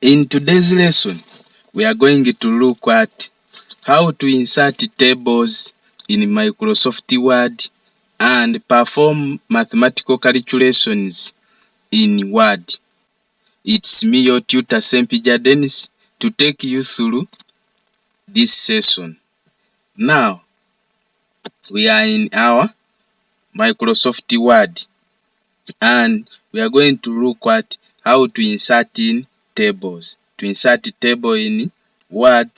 In today's lesson, we are going to look at how to insert tables in Microsoft Word and perform mathematical calculations in Word. It's me, your tutor, Sempija Dennis, to take you through this session. Now, we are in our Microsoft Word and we are going to look at how to insert in tables. To insert a table in Word,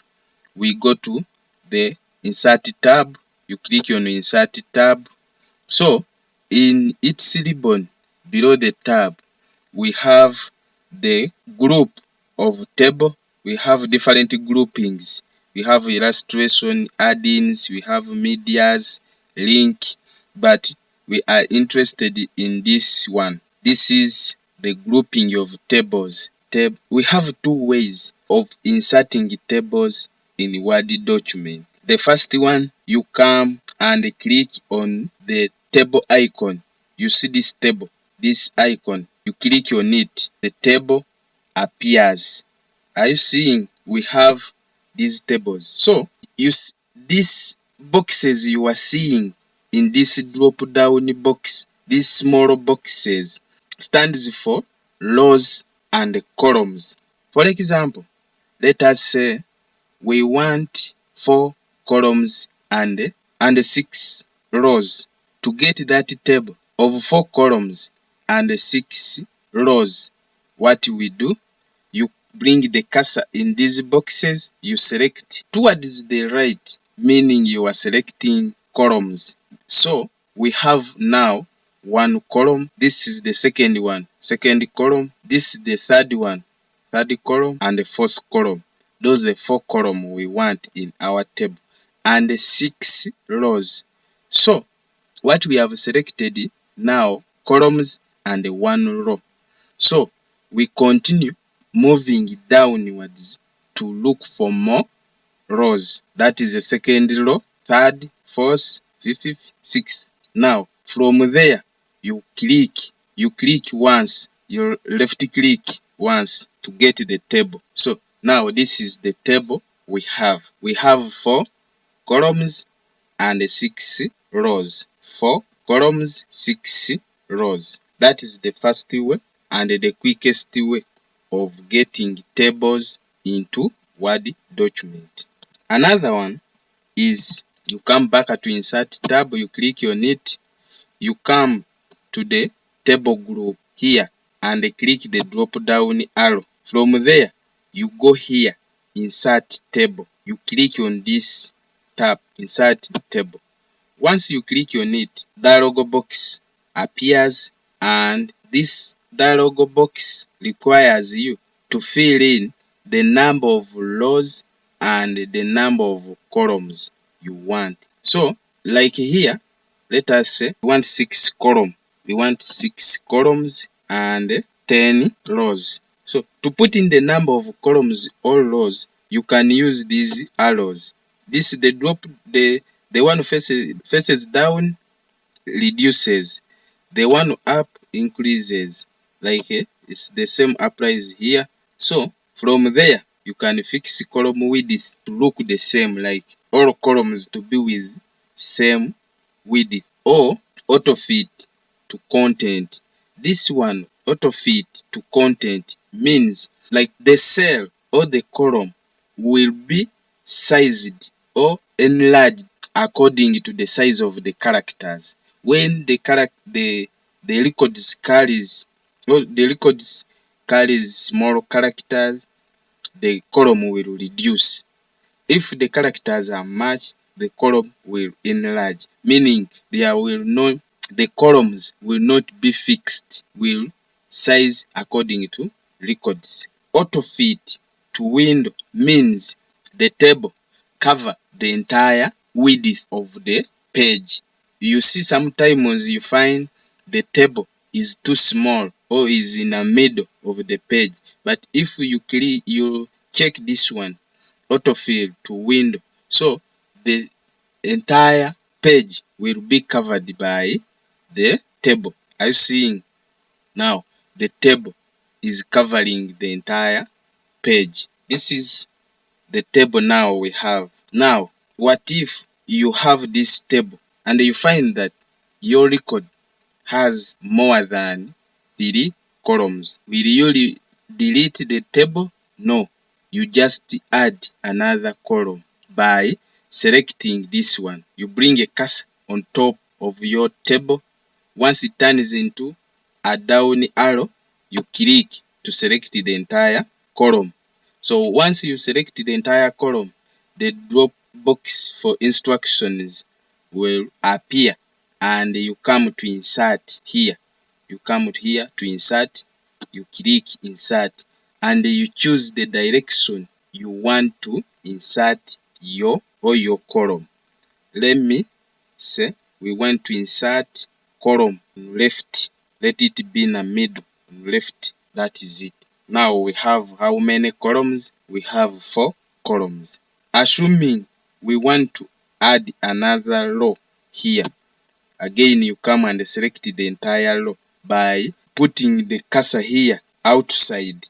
we go to the insert tab. You click on insert tab. So in its ribbon below the tab, we have the group of table. We have different groupings. We have illustration, add-ins, we have medias, link, but we are interested in this one. This is the grouping of tables. We have two ways of inserting tables in Word document. The first one, you come and click on the table icon. You see this table, this icon. You click on it, the table appears. Are you seeing? We have these tables. So these boxes you are seeing in this drop down box, these small boxes stands for rows and columns. For example, let us say we want 4 columns and 6 rows. To get that table of 4 columns and 6 rows, what we do, you bring the cursor in these boxes, you select towards the right, meaning you are selecting columns. So we have now 1 column. This is the second one, second column. This is the third one, third column, and the fourth column. Those are the 4 columns we want in our table, and 6 rows. So what we have selected now, columns and 1 row. So we continue moving downwards to look for more rows. That is the second row, third, fourth, fifth, sixth. Now from there you click once, you left click once to get the table. So now this is the table we have. We have 4 columns and 6 rows. 4 columns, 6 rows. That is the first way and the quickest way of getting tables into Word document. Another one is you come back to insert tab, you click on it, you come to the table group here and click the drop down arrow. From there you go here, insert table. You click on this tab, insert table. Once you click on it, dialog box appears, and this dialog box requires you to fill in the number of rows and the number of columns you want. So like here, let us say we want 6 columns. We want 6 columns and 10 rows. So to put in the number of columns or rows, you can use these arrows. This is the one faces down reduces, the one up increases. Like it's the same applies here. So from there you can fix column width to look the same, like all columns to be with same width, or auto fit to content. This one, auto fit to content, means like the cell or the column will be sized or enlarged according to the size of the characters. When the records carries small characters, the column will reduce. If the characters are much, the column will enlarge, meaning the columns will not be fixed, will size according to records. Auto fit to window means the table cover the entire width of the page. You see sometimes you find the table is too small or is in the middle of the page, but if you check this one, autofill to window, so the entire page will be covered by the table. Are you seeing? Now the table is covering the entire page. This is the table now we have. Now, what if you have this table and you find that your record has more than 3 columns? Will you delete the table? No. You just add another column by selecting this one. You bring a cursor on top of your table. Once it turns into a down arrow, you click to select the entire column. So once you select the entire column, the drop box for instructions will appear and you come to insert here. You come here to insert, you click insert and you choose the direction you want to insert your column. Let me say we want to insert column left. Let it be in the middle left. That is it. Now we have how many columns? We have 4 columns. Assuming we want to add another row here. Again, you come and select the entire row by putting the cursor here outside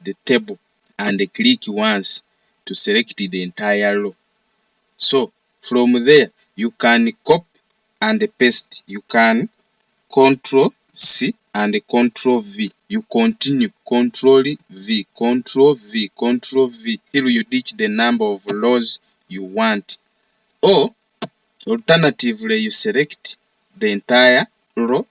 the table and click once to select the entire row. So from there, you can copy and paste. You can Control C and Control V. You continue Control V, Control V, Control V till you reach the number of rows you want. Or alternatively, you select the entire row.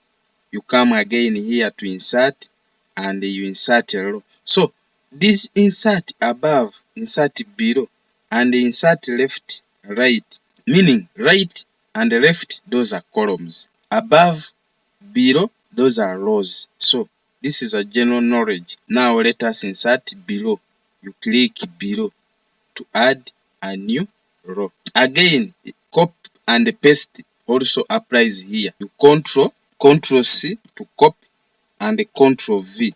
You come again here to insert and you insert a row. So this insert above, insert below, and insert left, right, meaning right and left, those are columns. Above, below, those are rows. So this is a general knowledge. Now let us insert below. You click below to add a new row. Again, copy and paste also applies here. You Control C to copy and Control V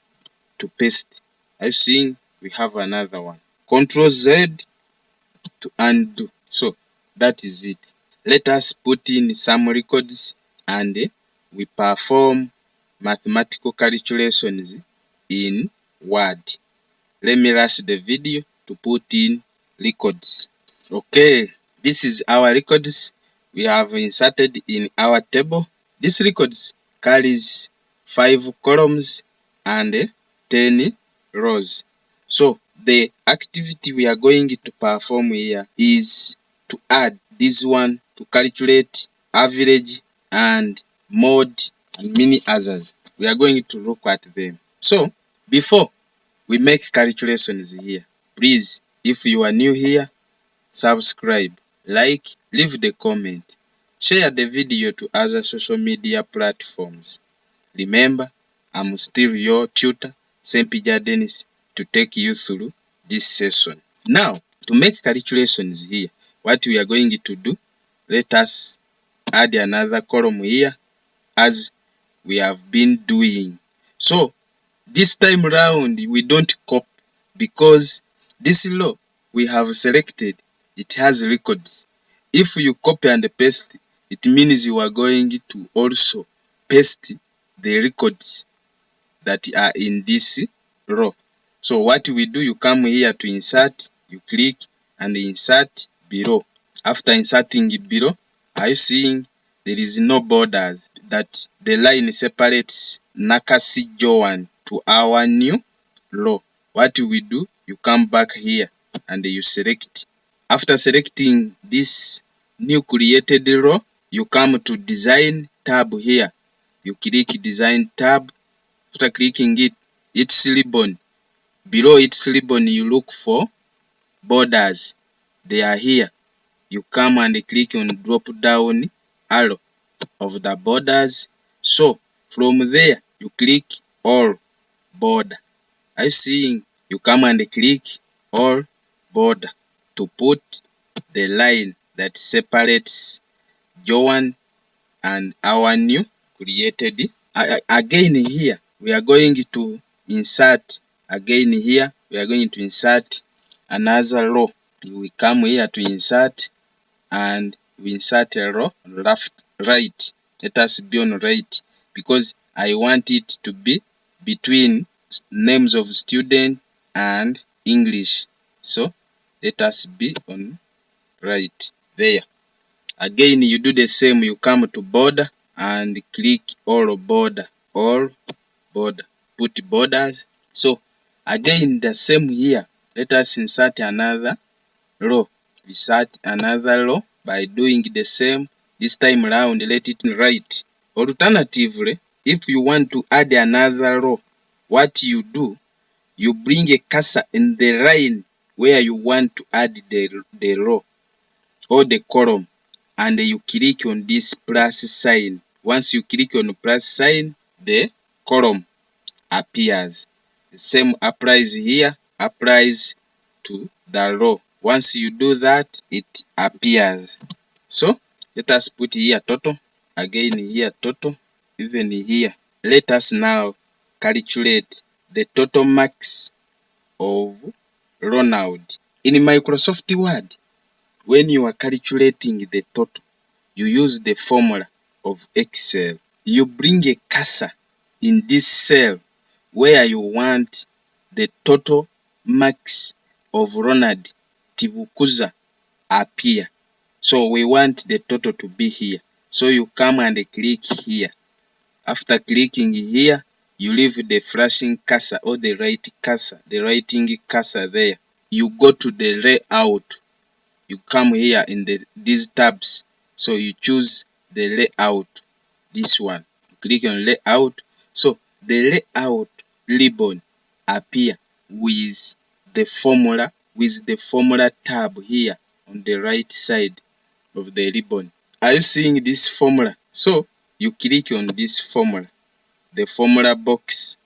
to paste. Are you seeing? We have another one. Control Z to undo. So that is it. Let us put in some records and we perform mathematical calculations in Word. Let me rush the video to put in records. Okay, this is our records we have inserted in our table. This records carries 5 columns and 10 rows. So the activity we are going to perform here is to add this one to calculate average and mode and many others. We are going to look at them. So before we make calculations here, please, if you are new here, subscribe, like, leave the comment, share the video to other social media platforms. Remember, I'm still your tutor, Sempija Dennis, to take you through this session. Now, to make calculations here, what we are going to do, let us add another column here as we have been doing. So, this time round, we don't copy because this row we have selected, it has records. If you copy and paste, it means you are going to also paste the records that are in this row. So what we do, you come here to insert, you click and insert below. After inserting below, are you seeing there is no borders, that the line separates Nakasi Joan to our new row? What we do, you come back here and you select. After selecting this new created row, you come to design tab here. You click design tab. After clicking it, its ribbon. Below its ribbon, you look for borders. They are here. You come and click on drop down arrow of the borders. So from there, you click all border. Are you seeing? You come and click all border to put the line that separates Joan and our new created. Again here, we are going to insert. Again here, we are going to insert another row. We come here to insert and we insert a row on left, right. Let us be on right because I want it to be between names of student and English. So let us be on right there. Again, you do the same. You come to border and click all border, put borders. So again, the same here. Let us insert another row. Insert another row by doing the same. This time around, let it right. Alternatively, if you want to add another row, what you do, you bring a cursor in the line where you want to add the row or the column, and you click on this plus sign. Once you click on the plus sign, the column appears. The same applies here, applies to the row. Once you do that, it appears. So let us put here total, again here total, even here. Let us now calculate the total marks of Ronald. In Microsoft Word, when you are calculating the total, you use the formula of Excel. You bring a cursor in this cell where you want the total marks of Ronald Tibukuza appear. So we want the total to be here. So you come and click here. After clicking here, you leave the flashing cursor or the right cursor, the writing cursor there. You go to the layout. You come here in these tabs. So you choose the layout, this one. Click on layout. So the layout ribbon appear with the formula tab here on the right side of the ribbon. Are you seeing this formula? So you click on this formula. The formula box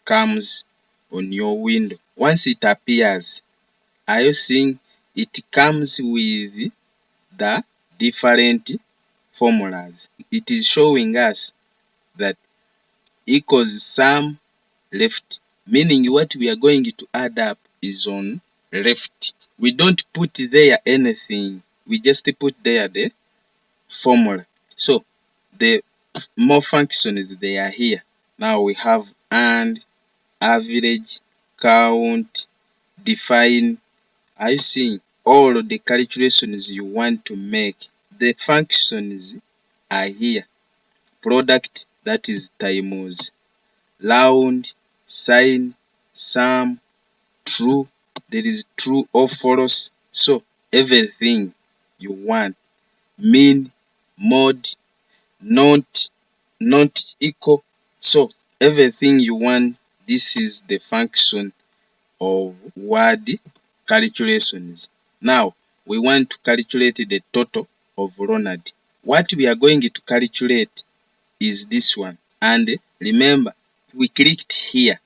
comes on your window. Once it appears, are you seeing it comes with the different formulas? It is showing us that equals sum left, meaning what we are going to add up is on left. We don't put there anything, we just put there the formula. So the more functions they are here. Now we have and, average, count, define. Are you seeing all of the calculations you want to make? The functions are here. Product, that is times round, sign, sum, true, there is true or false. So everything you want, mean, mode, not equal. So everything you want, this is the function of word calculations. Now we want to calculate the total of Ronald. What we are going to calculate is this one. And remember, we clicked here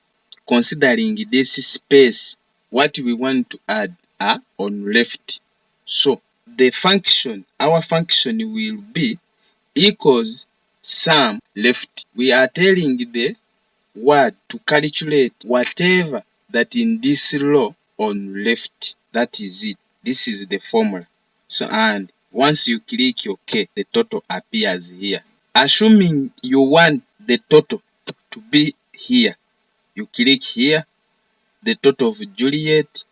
considering this space. What we want to add are on left. So the function, our function will be equals sum left. We are telling the word to calculate whatever that in this row on left. That is it. This is the formula. So and once you click OK, the total appears here. Assuming you want the total to be here, you click here, the total of Juliet,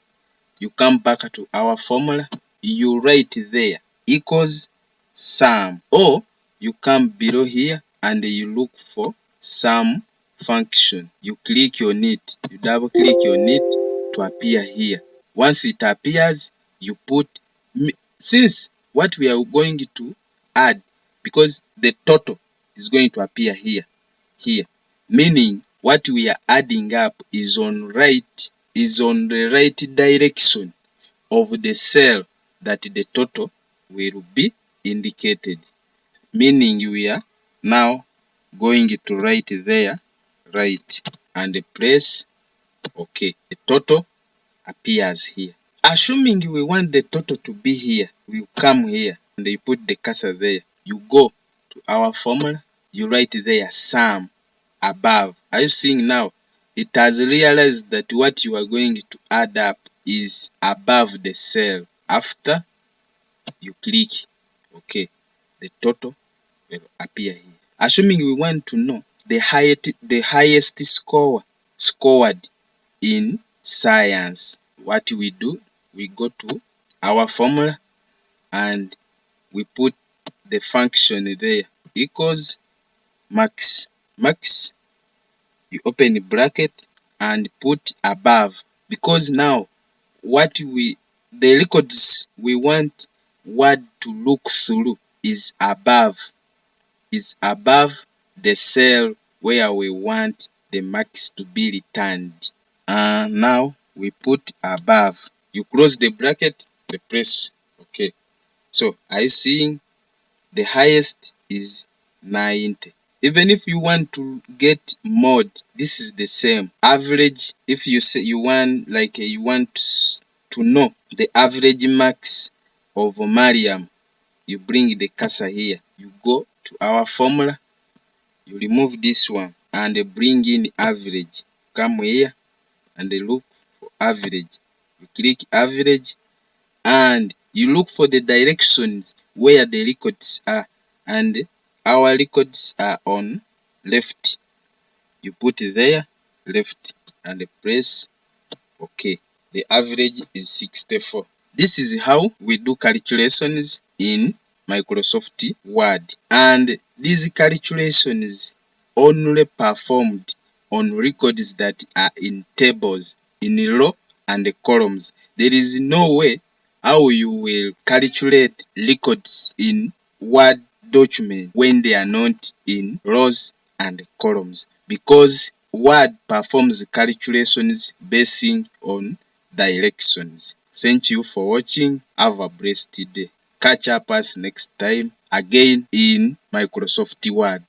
you come back to our formula, you write there equals sum, or you come below here and you look for sum function. You click on it, you double click on it to appear here. Once it appears, you put, since what we are going to add, because the total is going to appear here, meaning what we are adding up is on the right direction of the cell that the total will be indicated, meaning we are now going to write there right and press OK. The total appears here. Assuming we want the total to be here, we come here and you put the cursor there. You go to our formula, you write there sum above. Are you seeing now? It has realized that what you are going to add up is above the cell. After you click OK, the total will appear here. Assuming we want to know the highest score scored in science, what we do, we go to our formula and we put the function there, equals max. Max, you open the bracket and put above, because now the records we want Word to look through is above the cell where we want the marks to be returned. Now we put above. You close the bracket, the press OK. So are you seeing the highest is 90? Even if you want to get mode, this is the same. Average, if you say you want to know the average marks of Mariam, you bring the cursor here. You go to our formula, you remove this one and bring in average. Come here and look for average. You click average and you look for the directions where the records are, and our records are on left. You put there left and press OK. The average is 64. This is how we do calculations in Microsoft Word, and these calculations only performed on records that are in tables, in row and columns. There is no way how you will calculate records in Word document when they are not in rows and columns, because Word performs calculations basing on directions. Thank you for watching. Have a blessed day. Catch up us next time again in Microsoft Word.